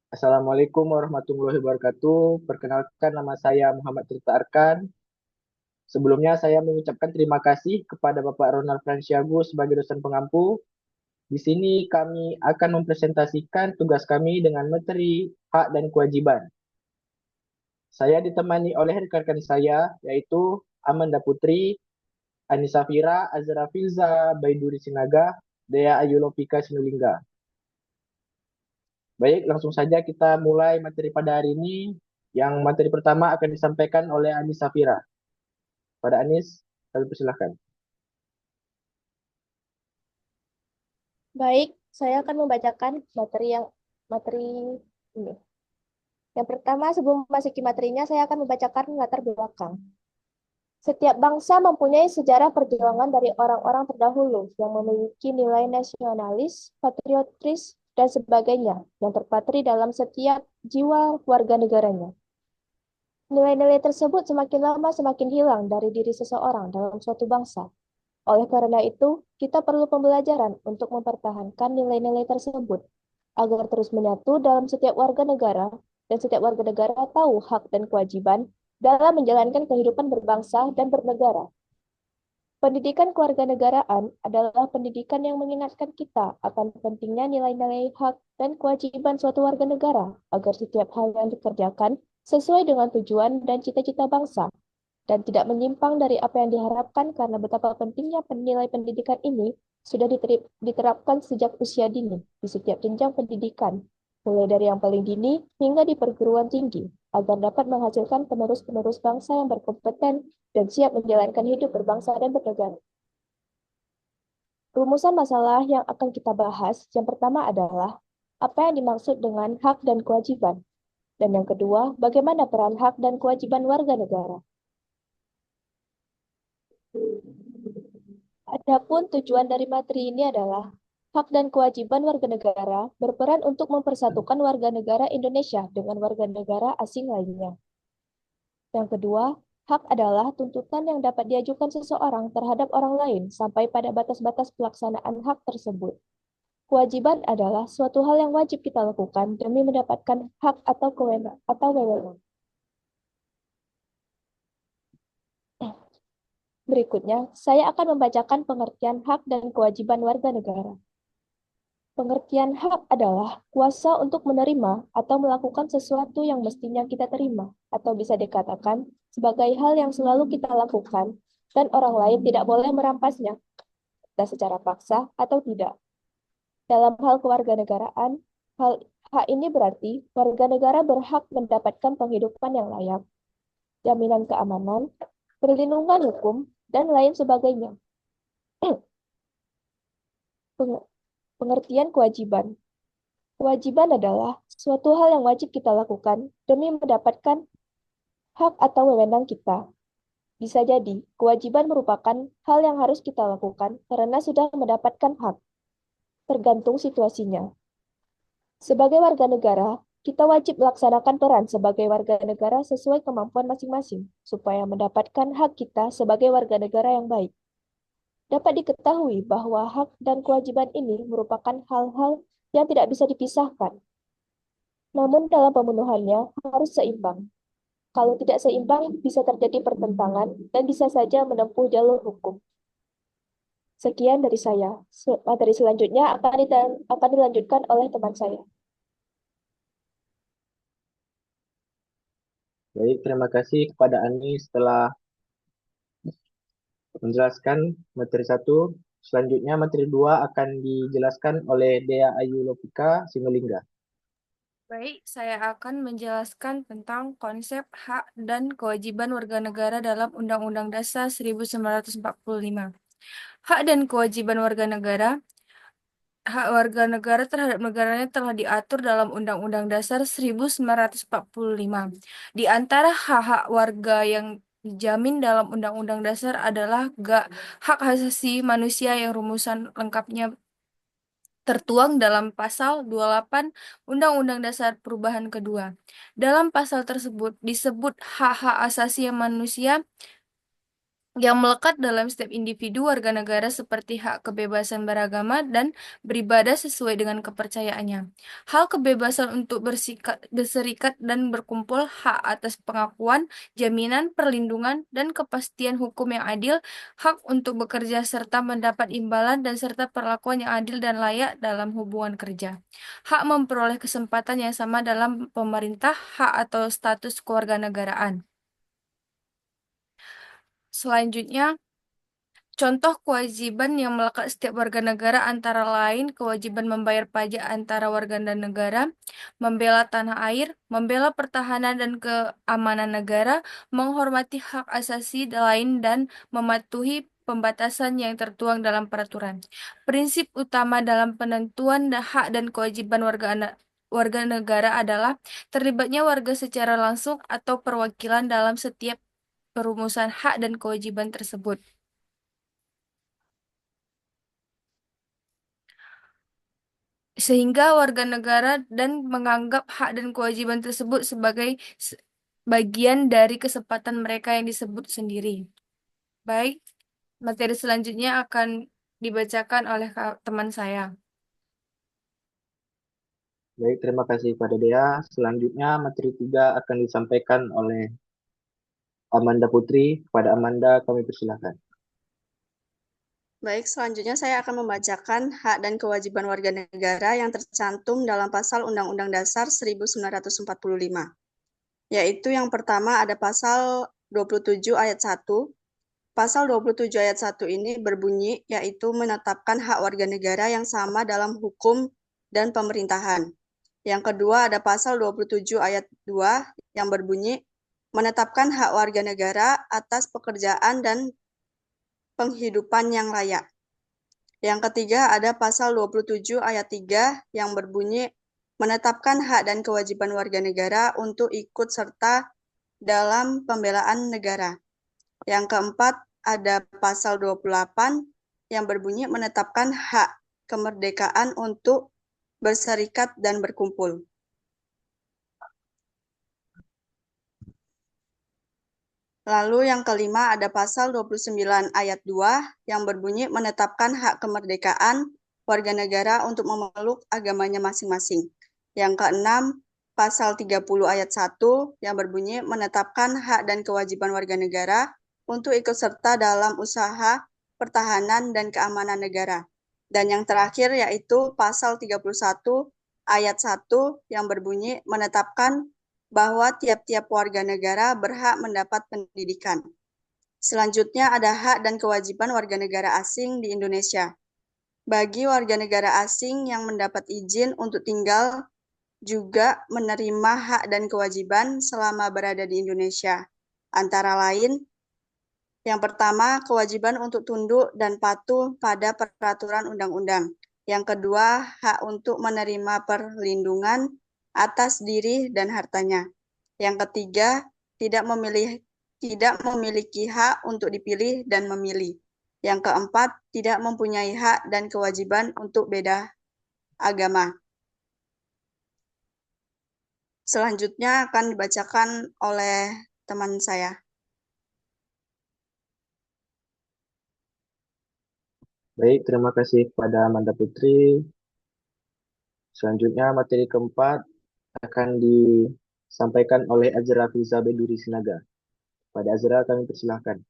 Assalamualaikum warahmatullahi wabarakatuh. Perkenalkan nama saya Muhammad Tirta Arkan. Sebelumnya saya mengucapkan terima kasih kepada Bapak Ronald Franciago sebagai dosen pengampu. Di sini kami akan mempresentasikan tugas kami dengan materi hak dan kewajiban. Saya ditemani oleh rekan-rekan saya yaitu Amanda Putri, Anissa Fira, Azra Filza, Baiduri Sinaga, Dea Ayulopika Sinulingga. Baik, langsung saja kita mulai materi pada hari ini. Yang materi pertama akan disampaikan oleh Anis Safira. Pada Anis, kami persilahkan. Baik, saya akan membacakan materi ini. Yang pertama, sebelum memasuki materinya, saya akan membacakan latar belakang. Setiap bangsa mempunyai sejarah perjuangan dari orang-orang terdahulu yang memiliki nilai nasionalis, patriotis, dan sebagainya yang terpatri dalam setiap jiwa warga negaranya. Nilai-nilai tersebut semakin lama semakin hilang dari diri seseorang dalam suatu bangsa. Oleh karena itu, kita perlu pembelajaran untuk mempertahankan nilai-nilai tersebut agar terus menyatu dalam setiap warga negara dan setiap warga negara tahu hak dan kewajiban dalam menjalankan kehidupan berbangsa dan bernegara. Pendidikan kewarganegaraan adalah pendidikan yang mengingatkan kita akan pentingnya nilai-nilai hak dan kewajiban suatu warga negara agar setiap hal yang dikerjakan sesuai dengan tujuan dan cita-cita bangsa dan tidak menyimpang dari apa yang diharapkan karena betapa pentingnya nilai pendidikan ini sudah diterapkan sejak usia dini di setiap jenjang pendidikan, mulai dari yang paling dini hingga di perguruan tinggi, agar dapat menghasilkan penerus-penerus bangsa yang berkompeten dan siap menjalankan hidup berbangsa dan bernegara. Rumusan masalah yang akan kita bahas yang pertama adalah apa yang dimaksud dengan hak dan kewajiban, dan yang kedua, bagaimana peran hak dan kewajiban warga negara. Adapun tujuan dari materi ini adalah hak dan kewajiban warga negara berperan untuk mempersatukan warga negara Indonesia dengan warga negara asing lainnya. Yang kedua, hak adalah tuntutan yang dapat diajukan seseorang terhadap orang lain sampai pada batas-batas pelaksanaan hak tersebut. Kewajiban adalah suatu hal yang wajib kita lakukan demi mendapatkan hak atau wewenang. Berikutnya, saya akan membacakan pengertian hak dan kewajiban warga negara. Pengertian hak adalah kuasa untuk menerima atau melakukan sesuatu yang mestinya kita terima, atau bisa dikatakan sebagai hal yang selalu kita lakukan, dan orang lain tidak boleh merampasnya, entah secara paksa atau tidak. Dalam hal kewarganegaraan, hak ini berarti warga negara berhak mendapatkan penghidupan yang layak, jaminan keamanan, perlindungan hukum, dan lain sebagainya. Pengertian kewajiban. Kewajiban adalah suatu hal yang wajib kita lakukan demi mendapatkan hak atau wewenang kita. Bisa jadi, kewajiban merupakan hal yang harus kita lakukan karena sudah mendapatkan hak, tergantung situasinya. Sebagai warga negara, kita wajib melaksanakan peran sebagai warga negara sesuai kemampuan masing-masing, supaya mendapatkan hak kita sebagai warga negara yang baik. Dapat diketahui bahwa hak dan kewajiban ini merupakan hal-hal yang tidak bisa dipisahkan. Namun dalam pemenuhannya harus seimbang. Kalau tidak seimbang, bisa terjadi pertentangan dan bisa saja menempuh jalur hukum. Sekian dari saya. Materi selanjutnya akan dilanjutkan oleh teman saya. Baik, terima kasih kepada Anis setelah menjelaskan materi satu. Selanjutnya materi dua akan dijelaskan oleh Dea Ayulopika Sinulingga. Baik, saya akan menjelaskan tentang konsep hak dan kewajiban warga negara dalam Undang-Undang Dasar 1945. Hak dan kewajiban warga negara, hak warga negara terhadap negaranya telah diatur dalam Undang-Undang Dasar 1945. Di antara hak-hak warga yang dijamin dalam Undang-Undang Dasar adalah hak asasi manusia yang rumusan lengkapnya tertuang dalam pasal 28 Undang-Undang Dasar Perubahan Kedua. Dalam pasal tersebut disebut hak-hak asasi manusia yang melekat dalam setiap individu warga negara seperti hak kebebasan beragama dan beribadah sesuai dengan kepercayaannya. Hal kebebasan untuk berserikat dan berkumpul, hak atas pengakuan, jaminan, perlindungan, dan kepastian hukum yang adil, hak untuk bekerja serta mendapat imbalan dan serta perlakuan yang adil dan layak dalam hubungan kerja. Hak memperoleh kesempatan yang sama dalam pemerintah, hak atau status kewarganegaraan. Selanjutnya, contoh kewajiban yang melekat setiap warga negara antara lain kewajiban membayar pajak antara warga dan negara, membela tanah air, membela pertahanan dan keamanan negara, menghormati hak asasi lain dan mematuhi pembatasan yang tertuang dalam peraturan. Prinsip utama dalam penentuan hak dan kewajiban warga negara adalah terlibatnya warga secara langsung atau perwakilan dalam setiap perumusan hak dan kewajiban tersebut. Sehingga warga negara dan menganggap hak dan kewajiban tersebut sebagai bagian dari kesempatan mereka yang disebut sendiri. Baik, materi selanjutnya akan dibacakan oleh teman saya. Baik, terima kasih pada Dea. Selanjutnya materi 3 akan disampaikan oleh Amanda Putri. Kepada Amanda kami persilahkan. Baik, selanjutnya saya akan membacakan hak dan kewajiban warga negara yang tercantum dalam pasal Undang-Undang Dasar 1945. Yaitu yang pertama ada pasal 27 ayat 1. Pasal 27 ayat 1 ini berbunyi yaitu menetapkan hak warga negara yang sama dalam hukum dan pemerintahan. Yang kedua ada pasal 27 ayat 2 yang berbunyi menetapkan hak warga negara atas pekerjaan dan penghidupan yang layak. Yang ketiga ada pasal 27 ayat 3 yang berbunyi menetapkan hak dan kewajiban warga negara untuk ikut serta dalam pembelaan negara. Yang keempat ada pasal 28 yang berbunyi menetapkan hak kemerdekaan untuk berserikat dan berkumpul. Lalu yang kelima ada pasal 29 ayat 2 yang berbunyi menetapkan hak kemerdekaan warga negara untuk memeluk agamanya masing-masing. Yang keenam, pasal 30 ayat 1 yang berbunyi menetapkan hak dan kewajiban warga negara untuk ikut serta dalam usaha pertahanan dan keamanan negara. Dan yang terakhir yaitu pasal 31 ayat 1 yang berbunyi menetapkan bahwa tiap-tiap warga negara berhak mendapat pendidikan. Selanjutnya ada hak dan kewajiban warga negara asing di Indonesia. Bagi warga negara asing yang mendapat izin untuk tinggal juga menerima hak dan kewajiban selama berada di Indonesia. Antara lain, yang pertama, kewajiban untuk tunduk dan patuh pada peraturan undang-undang. Yang kedua, hak untuk menerima perlindungan atas diri dan hartanya. Yang ketiga, tidak memiliki hak untuk dipilih dan memilih. Yang keempat, tidak mempunyai hak dan kewajiban untuk beda agama. Selanjutnya akan dibacakan oleh teman saya. Baik, terima kasih kepada Amanda Putri. Selanjutnya materi keempat akan disampaikan oleh Azra Fiza Beduri Sinaga. Pada Azra kami persilahkan.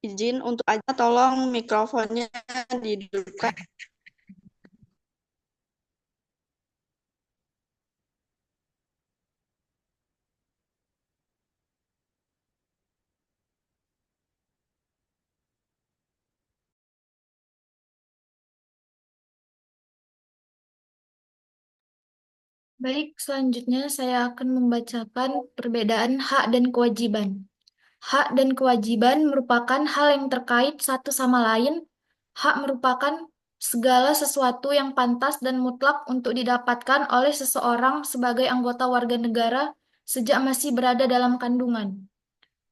Izin untuk aja tolong mikrofonnya dihidupkan. Baik, selanjutnya saya akan membacakan perbedaan hak dan kewajiban. Hak dan kewajiban merupakan hal yang terkait satu sama lain. Hak merupakan segala sesuatu yang pantas dan mutlak untuk didapatkan oleh seseorang sebagai anggota warga negara sejak masih berada dalam kandungan.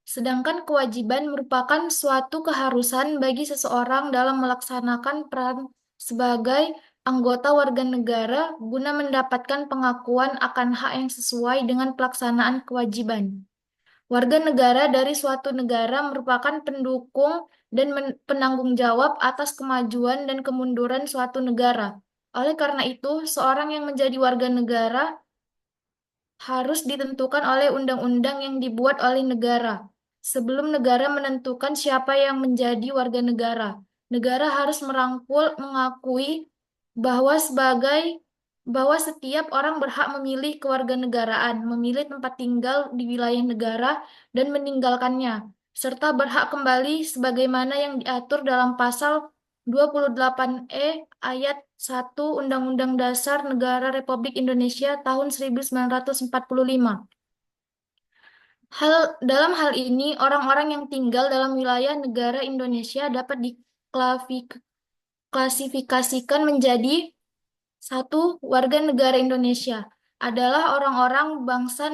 Sedangkan kewajiban merupakan suatu keharusan bagi seseorang dalam melaksanakan peran sebagai anggota warga negara guna mendapatkan pengakuan akan hak yang sesuai dengan pelaksanaan kewajiban. Warga negara dari suatu negara merupakan pendukung dan penanggung jawab atas kemajuan dan kemunduran suatu negara. Oleh karena itu, seorang yang menjadi warga negara harus ditentukan oleh undang-undang yang dibuat oleh negara. Sebelum negara menentukan siapa yang menjadi warga negara, negara harus mengakui bahwa bahwa setiap orang berhak memilih kewarganegaraan, memilih tempat tinggal di wilayah negara dan meninggalkannya, serta berhak kembali sebagaimana yang diatur dalam pasal 28E ayat 1 Undang-Undang Dasar Negara Republik Indonesia tahun 1945. Dalam hal ini, orang-orang yang tinggal dalam wilayah negara Indonesia dapat diklasifikasikan menjadi satu, warga negara Indonesia adalah orang-orang bangsa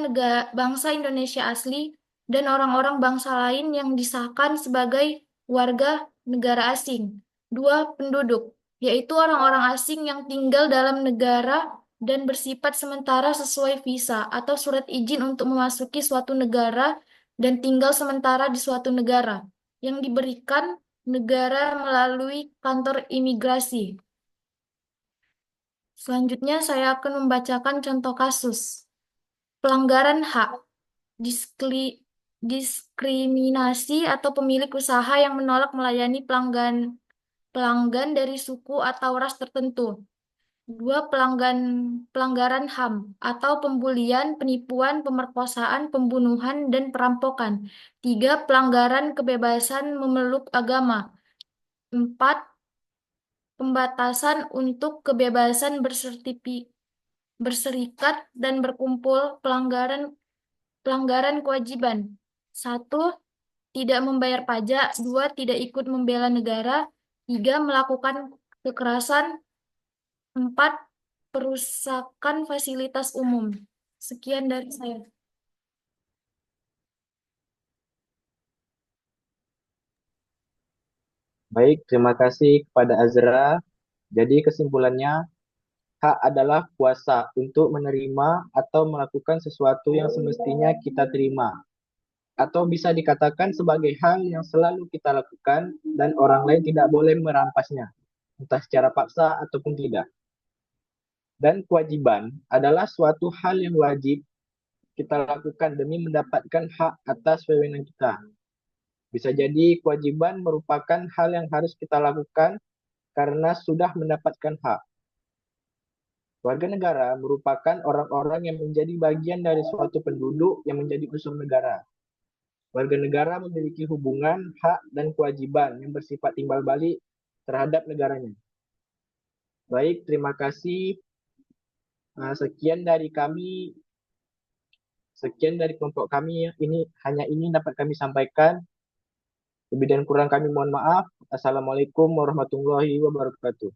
Indonesia asli dan orang-orang bangsa lain yang disahkan sebagai warga negara asing. Dua, penduduk, yaitu orang-orang asing yang tinggal dalam negara dan bersifat sementara sesuai visa atau surat izin untuk memasuki suatu negara dan tinggal sementara di suatu negara yang diberikan negara melalui kantor imigrasi. Selanjutnya saya akan membacakan contoh kasus. Pelanggaran hak, diskriminasi atau pemilik usaha yang menolak melayani pelanggan dari suku atau ras tertentu. Dua, pelanggaran HAM atau pembulian, penipuan, pemerkosaan, pembunuhan, dan perampokan. Tiga, pelanggaran kebebasan memeluk agama. Empat, pembatasan untuk kebebasan berserikat dan berkumpul, pelanggaran kewajiban. Satu, tidak membayar pajak. Dua, tidak ikut membela negara. Tiga, melakukan kekerasan. Empat, perusakan fasilitas umum. Sekian dari saya. Baik, terima kasih kepada Azra. Jadi kesimpulannya, hak adalah kuasa untuk menerima atau melakukan sesuatu yang semestinya kita terima. Atau bisa dikatakan sebagai hal yang selalu kita lakukan dan orang lain tidak boleh merampasnya, entah secara paksa ataupun tidak. Dan kewajiban adalah suatu hal yang wajib kita lakukan demi mendapatkan hak atas wewenang kita. Bisa jadi kewajiban merupakan hal yang harus kita lakukan karena sudah mendapatkan hak. Warga negara merupakan orang-orang yang menjadi bagian dari suatu penduduk yang menjadi unsur negara. Warga negara memiliki hubungan, hak, dan kewajiban yang bersifat timbal balik terhadap negaranya. Baik, terima kasih. Sekian dari kami, sekian dari kelompok kami. Ini dapat kami sampaikan. Lebih dan kurang kami mohon maaf. Assalamualaikum warahmatullahi wabarakatuh.